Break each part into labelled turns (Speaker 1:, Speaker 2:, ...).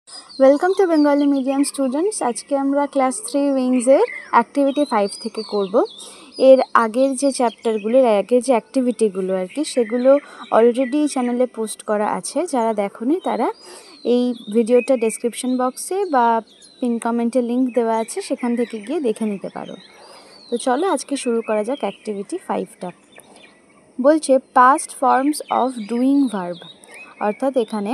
Speaker 1: Welcome to Bengali medium students. আজকে আমরা class 3 উইংসের activity 5 থেকে করব। এর আগের যে চ্যাপ্টারগুলো, আগের যে অ্যাক্টিভিটিগুলো আর কি, সেগুলো অলরেডি চ্যানেলে পোস্ট করা আছে। যারা দেখোনি তারা এই ভিডিওটা ডেসক্রিপশন বক্সে বা পিন কমেন্টে লিঙ্ক দেওয়া আছে, সেখান থেকে গিয়ে দেখে নিতে পারো। তো চলো আজকে শুরু করা যাক অ্যাক্টিভিটি 5টা। বলছে past forms of doing verb, অর্থাৎ এখানে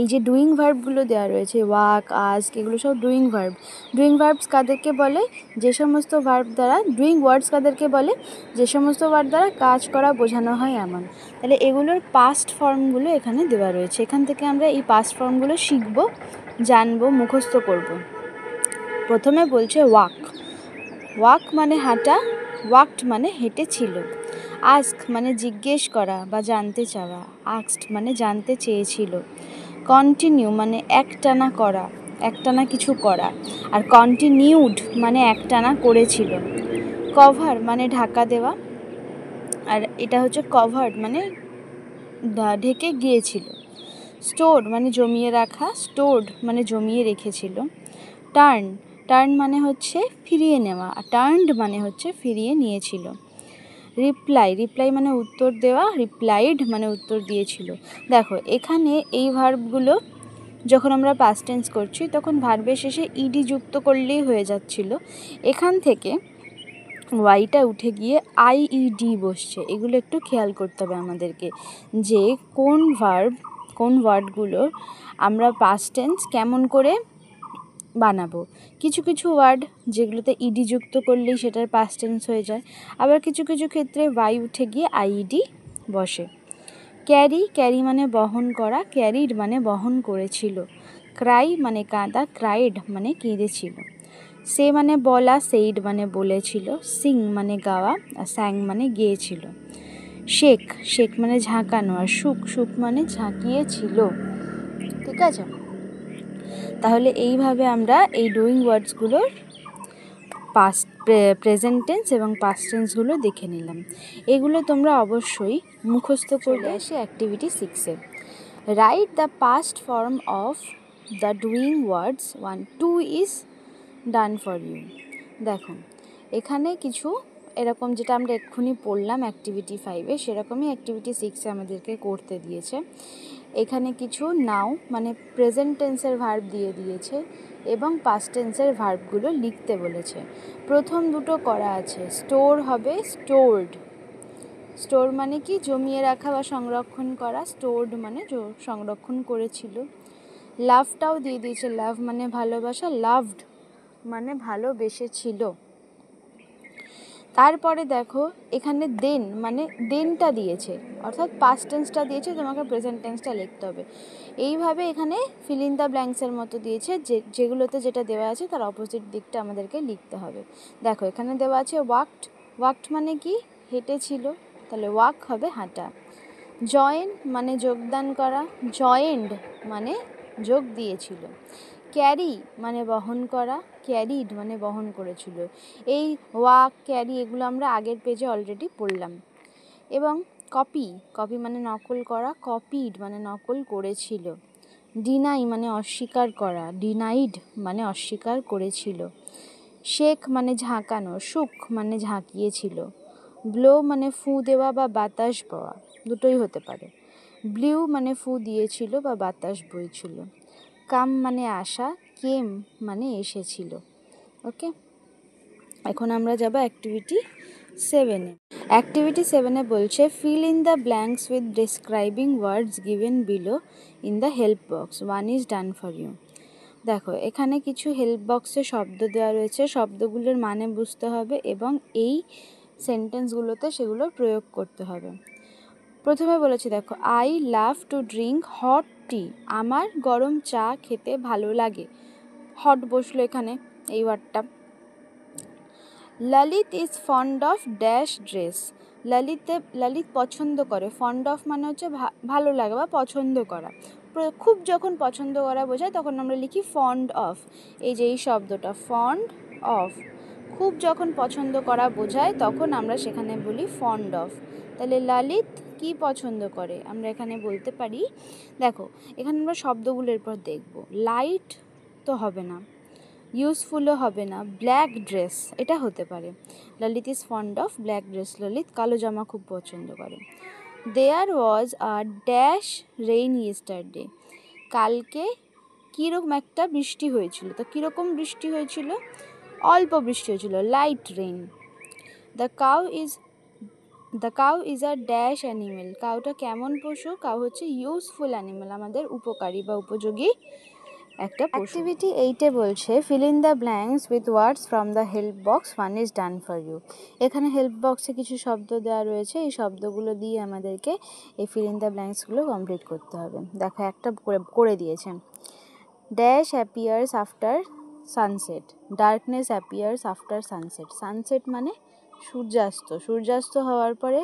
Speaker 1: এই যে ডুইং ভার্বগুলো দেওয়া রয়েছে, ওয়াক, আস্ক, এগুলো সব ডুইং ভার্ব। ডুইং ভার্বস কাদেরকে বলে? যে সমস্ত ভার্ব দ্বারা, ডুইং ওয়ার্ডস কাদেরকে বলে? যে সমস্ত ওয়ার্ড দ্বারা কাজ করা বোঝানো হয় এমন। তাহলে এগুলোর পাস্ট ফর্মগুলো এখানে দেওয়া রয়েছে। এখান থেকে আমরা এই পাস্ট ফর্মগুলো শিখব, জানবো, মুখস্থ করব। প্রথমে বলছে ওয়াক। ওয়াক মানে হাঁটা, ওয়াকড মানে হেঁটেছিল। আস্ক মানে জিজ্ঞেস করা বা জানতে চাওয়া, আস্কড মানে জানতে চেয়েছিল। কন্টিনিউ মানে একটানা করা, একটানা কিছু করা, আর কন্টিনিউড মানে একটানা করেছিল। কভার মানে ঢাকা দেওয়া, আর এটা হচ্ছে কভার্ড মানে ঢেকে গিয়েছিল। স্টোর মানে জমিয়ে রাখা, স্টোর্ড মানে জমিয়ে রেখেছিল। টার্ন, টার্ন মানে হচ্ছে ফিরিয়ে নেওয়া, আর টার্নড মানে হচ্ছে ফিরিয়ে নিয়েছিল। রিপ্লাই, রিপ্লাই মানে উত্তর দেওয়া, রিপ্লাইড মানে উত্তর দিয়েছিল। দেখো এখানে এই ভার্বগুলো যখন আমরা পাস্ট টেন্স করছি তখন ভার্বের শেষে ইডি যুক্ত করলেই হয়ে যাচ্ছিল। এখান থেকে ওয়াইটা উঠে গিয়ে আইইডি বসছে। এগুলো একটু খেয়াল করতে হবে আমাদেরকে, যে কোন ভার্ব, কোন ওয়ার্ডগুলো আমরা পাস্ট টেন্স কেমন করে বানাবো। কিছু কিছু ওয়ার্ড যেগুলোতে ইডি যুক্ত করলেই সেটার পাস্ট টেন্স হয়ে যায়, আবার কিছু কিছু ক্ষেত্রে ওয়াই উঠে গিয়ে আইইডি বসে। ক্যারি, ক্যারি মানে বহন করা, ক্যারিড মানে বহন করেছিল। ক্রাই মানে কাঁদা, ক্রাইড মানে কেঁদেছিল। সে মানে বলা, সেইড মানে বলেছিল। সিং মানে গাওয়া, আর স্যাং মানে গেয়েছিল। শেক, শেক মানে ঝাঁকানো, আর শুক, শুক মানে ঝাঁকিয়েছিল। ঠিক আছে, তাহলে এইভাবে আমরা এই ডুইং ওয়ার্ডসগুলোর পাস্ট, প্রেজেন্ট টেন্স এবং পাস্ট টেন্সগুলো দেখে নিলাম। এগুলো তোমরা অবশ্যই মুখস্থ করলে। আসি অ্যাক্টিভিটি 6-এ। Right the past form of the doing words 1, 2 is done for you. দেখো এখানে কিছু এরকম, যেটা আমরা এক্ষুনি পড়লাম অ্যাক্টিভিটি 5-এ, সেরকমই অ্যাক্টিভিটি 6-এ আমাদেরকে করতে দিয়েছে। এখানে কিছু নাও মানে প্রেজেন্ট টেন্সের ভার্ব দিয়ে দিয়েছে এবং পাস্ট টেন্সের ভার্বগুলো লিখতে বলেছে। প্রথম দুটো করা আছে, স্টোর হবে স্টোর্ড। স্টোর মানে কি? জমিয়ে রাখা বা সংরক্ষণ করা। স্টোর্ড মানে সংরক্ষণ করেছিল। লাভটাও দিয়ে দিয়েছে, লাভ মানে ভালোবাসা, লাভড মানে ভালোবেসেছিল। তারপরে দেখো এখানে দেন মানে দেনটা দিয়েছে, অর্থাৎ পাস্ট টেন্সটা দিয়েছে, তোমাকে প্রেজেন্ট টেন্সটা লিখতে হবে। এইভাবে এখানে ফিল ইন দ্য ব্ল্যাঙ্কসের মতো দিয়েছে, যেগুলোতে যেটা দেওয়া আছে তার অপোজিট দিকটা আমাদেরকে লিখতে হবে। দেখো এখানে দেওয়া আছে ওয়াকড, ওয়াকড মানে কি? হেঁটেছিল, তাহলে ওয়াক হবে হাঁটা। জয়েন মানে যোগদান করা, জয়েন্ড মানে যোগ দিয়েছিল। ক্যারি মানে বহন করা, ক্যারিড মানে বহন করেছিল। এই ওয়াক, ক্যারি এগুলো আমরা আগের পেজে অলরেডি পড়লাম। এবং কপি, কপি মানে নকল করা, কপিড মানে নকল করেছিল। ডিনাই মানে অস্বীকার করা, ডিনাইড মানে অস্বীকার করেছিল। শেক মানে ঝাঁকানো, শুক মানে ঝাঁকিয়েছিল। ব্লো মানে ফু দেওয়া বা বাতাস বওয়া, দুটোই হতে পারে। ব্লিউ মানে ফু দিয়েছিল বা বাতাস বইছিল। কাম মানে আসা, কেম মানে এসেছিল। ওকে, এখন আমরা যাব অ্যাক্টিভিটি 7-এ। অ্যাক্টিভিটি 7-এ বলছে fill in the blanks with describing words given below in the help box, 1 is done for you. দেখো এখানে কিছু হেল্প বক্সে শব্দ দেওয়া রয়েছে, শব্দগুলোর মানে বুঝতে হবে এবং এই সেন্টেন্সগুলোতে সেগুলোর প্রয়োগ করতে হবে। প্রথমে বলেছি দেখো, I love to drink hot tea, আমার গরম চা খেতে ভালো লাগে। হট বসলো এখানে এই ওয়ার্ডটা। Lalit is fond of dash dress, Lalit পছন্দ করে, ফন্ড অফ মানে হচ্ছে ভালো লাগে বা পছন্দ করা। খুব যখন পছন্দ করা বোঝায় তখন আমরা লিখি ফন্ড অফ। এই যে এই শব্দটা ফন্ড অফ, খুব যখন পছন্দ করা বোঝায় তখন আমরা সেখানে বলি ফন্ড অফ। তাহলে ললিত কি পছন্দ করে আমরা এখানে বলতে পারি, দেখো এখানে আমরা শব্দগুলোর পর দেখব। লাইট তো হবে না, ইউজফুলও হবে না, ব্ল্যাক ড্রেস এটা হতে পারে। Lalit is fond of black dress, Lalit কালো জামা খুব পছন্দ করে। দেয়ার ওয়াজ আ ড্যাশ রেইন ইয়েস্টারডে, কালকে কীরকম একটা বৃষ্টি হয়েছিল। তো কীরকম বৃষ্টি হয়েছিল? অল্প বৃষ্টি হয়েছিল, light rain. The cow is a dash animal, কাউটা কেমন পশু? কাউ হচ্ছে ইউজফুল অ্যানিমেল, আমাদের উপকারী বা উপযোগী একটা পশু। অ্যাক্টিভিটি 8-এ বলছে fill in the blanks with words from the help box, one is done for you. এখানে হেল্প বক্সে কিছু শব্দ দেওয়া রয়েছে, এই শব্দগুলো দিয়ে আমাদেরকে এই ফিল ইন দ্য ব্ল্যাঙ্কসগুলো কমপ্লিট করতে হবে। দেখো একটা করে দিয়েছে। Dash appears after sunset, darkness appears after sunset. Sunset মানে সূর্যাস্ত, সূর্যাস্ত হওয়ার পরে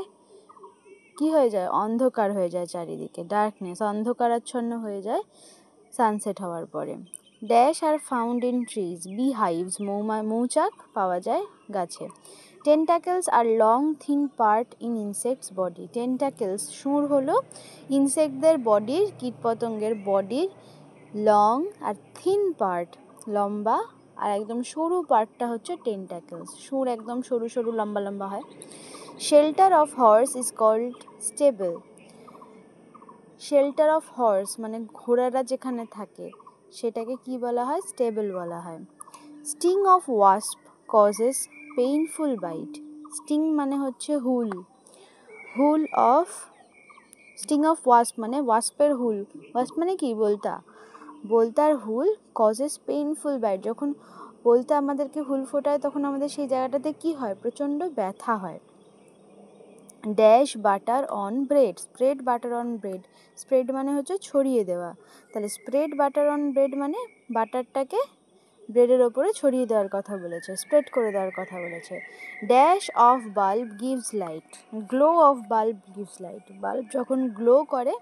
Speaker 1: কি হয়ে যায়? অন্ধকার হয়ে যায় চারিদিকে, ডার্কনেস, অন্ধকারাচ্ছন্ন হয়ে যায় সানসেট হওয়ার পরে। Dash are found in trees, bee hives, মৌচাক পাওয়া যায় গাছে। Tentacles are long thin part in insects body, tentacles সুর হলো ইনসেক্টদের বডির, কীটপতঙ্গের বডির লং আর থিন পার্ট লম্বা, আর একদম সরু পার্টটা হচ্ছে টেন্টাকেলস, সুর একদম সরু সরু লম্বা লম্বা হয়। Shelter of horse is called stable, shelter of horse মানে ঘোড়ারা যেখানে থাকে সেটাকে কি বলা হয়? স্টেবল বলা হয়। Sting of wasp causes painful bite, sting মানে হচ্ছে হুল, হুল অফ স্টিং অফ ওয়াস্প মানে ওয়াস্পের হুল, ওয়াস্প মানে কি? বলতার হুল, কজেস পেইনফুল বাইট, যখন বলতা আমাদেরকে হুল ফোটায় তখন আমাদের সেই জায়গাটাতে কি হয়? প্রচণ্ড ব্যথা হয়। Dash butter on bread, spread butter on bread, spread মানে হচ্ছে ছড়িয়ে দেওয়া, তাহলে স্প্রেড বাটার অন ব্রেড মানে বাটারটাকে ব্রেডের ওপরে ছড়িয়ে দেওয়ার কথা বলেছে, স্প্রেড করে দেওয়ার কথা বলেছে। Dash of bulb gives light, glow of bulb gives light, bulb যখন গ্লো করে,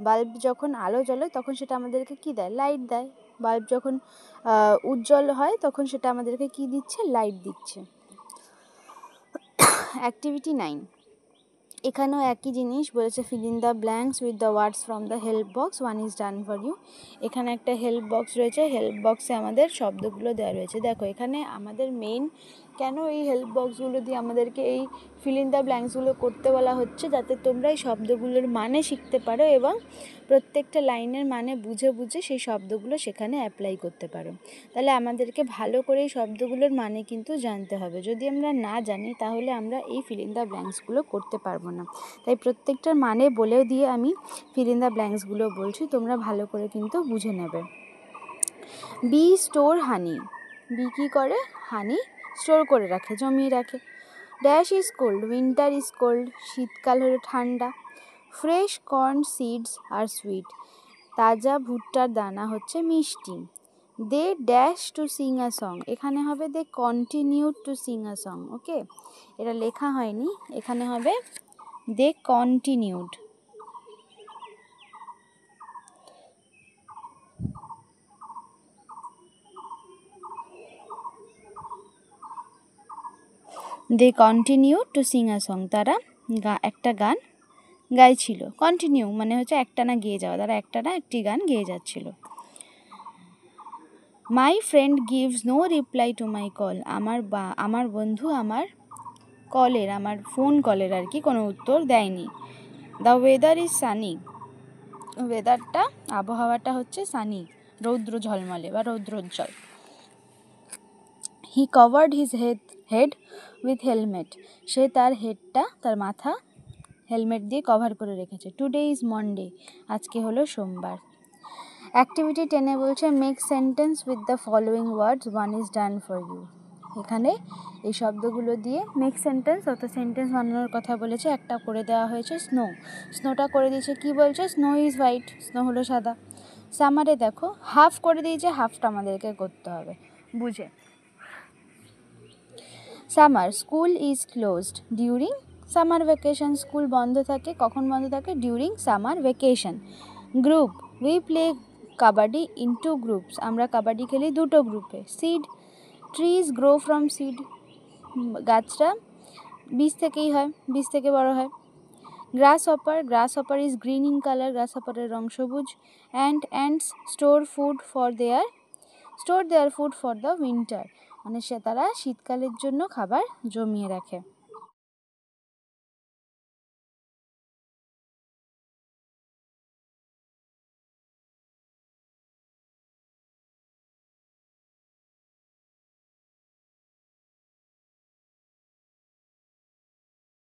Speaker 1: বাল্ব যখন আলো জ্বলে তখন সেটা আমাদেরকে কি দেয়? লাইট দেয়। বাল্ব যখন উজ্জ্বল হয় তখন সেটা আমাদেরকে কি দিচ্ছে? লাইট দিচ্ছে। অ্যাক্টিভিটি 9, এখানেও একই জিনিস বলেছে fill in the blanks with the words from the help box, one is done for you. এখানে একটা হেল্প বক্স রয়েছে, হেল্প বক্সে আমাদের শব্দগুলো দেওয়া রয়েছে। দেখো এখানে আমাদের মেইন কেন এই হেল্প বক্সগুলো দিয়ে আমাদেরকে এই ফিল ইন দ্য ব্ল্যাঙ্কসগুলো করতে বলা হচ্ছে, যাতে তোমরা এই শব্দগুলোর মানে শিখতে পারো এবং প্রত্যেকটা লাইনের মানে বুঝে বুঝে সেই শব্দগুলো সেখানে অ্যাপ্লাই করতে পারো। তাহলে আমাদেরকে ভালো করে এই শব্দগুলোর মানে কিন্তু জানতে হবে, যদি আমরা না জানি তাহলে আমরা এই ফিল ইন দ্য ব্ল্যাঙ্কসগুলো করতে পারবো না। তাই প্রত্যেকটার মানে বলে দিয়ে আমি ফিল ইন দ্য ব্ল্যাঙ্কসগুলো বলছি, তোমরা ভালো করে কিন্তু বুঝে নেবে। বি স্টোর হানি, বি কী করে? হানি স্টোর করে রাখে, জমিয়ে রাখে। Dash is cold, winter is cold, শীতকাল হলো ঠান্ডা। Fresh corn seeds are sweet, তাজা ভুট্টার দানা হচ্ছে মিষ্টি। They dash to sing a song, এখানে হবে they continued to sing a song. Okay, এটা লেখা হয়নি, এখানে হবে they continued. They continue to sing a song, তারা একটা গান গাইছিল। কন্টিনিউ মানে হচ্ছে একটানা গেয়ে যাওয়া, তারা একটানা একটি গান গেয়ে যাচ্ছিল। My friend gives no reply to my call, আমার বন্ধু আমার কলের, আমার ফোন কলের আর কি কোনো উত্তর দেয়নি। দ্য ওয়েদার ইজ সানি, ওয়েদারটা আবহাওয়াটা হচ্ছে সানি, রৌদ্র ঝলমলে বা রৌদ্রোজ্জ্বল। He covered his head with helmet, সে তার হেডটা, তার মাথা হেলমেট দিয়ে কভার করে রেখেছে। টুডে ইজ মন্ডে, আজকে হলো সোমবার। অ্যাক্টিভিটি 10-এ বলছে make sentence with the following words, one is done for you. এখানে এই শব্দগুলো দিয়ে মেক সেন্টেন্স, অর্থাৎ সেন্টেন্স বানানোর কথা বলেছে। একটা করে দেওয়া হয়েছে স্নো, স্নোটা করে দিয়েছে কি বলছে? স্নো ইজ হোয়াইট, স্নো হলো সাদা। সামারে দেখো হাফ করে দিয়েছে, হাফটা আমাদেরকে করতে হবে বুঝে। Summer, school is closed during summer vacation, school বন্ধ থাকে, কখন বন্ধ থাকে? During summer vacation. Group, we play kabaddi in 2 groups, আমরা কাবাডি খেলি 2টো গ্রুপে। Seed, trees grow from seed, গাছটা বীজ থেকেই হয়, বীজ থেকে বড় হয়। Grasshopper is green in colour, গ্রাস হপারের রং সবুজ। Ants store their food for the winter, মানে তারা শীতকালের জন্য খাবার জমিয়ে রাখে।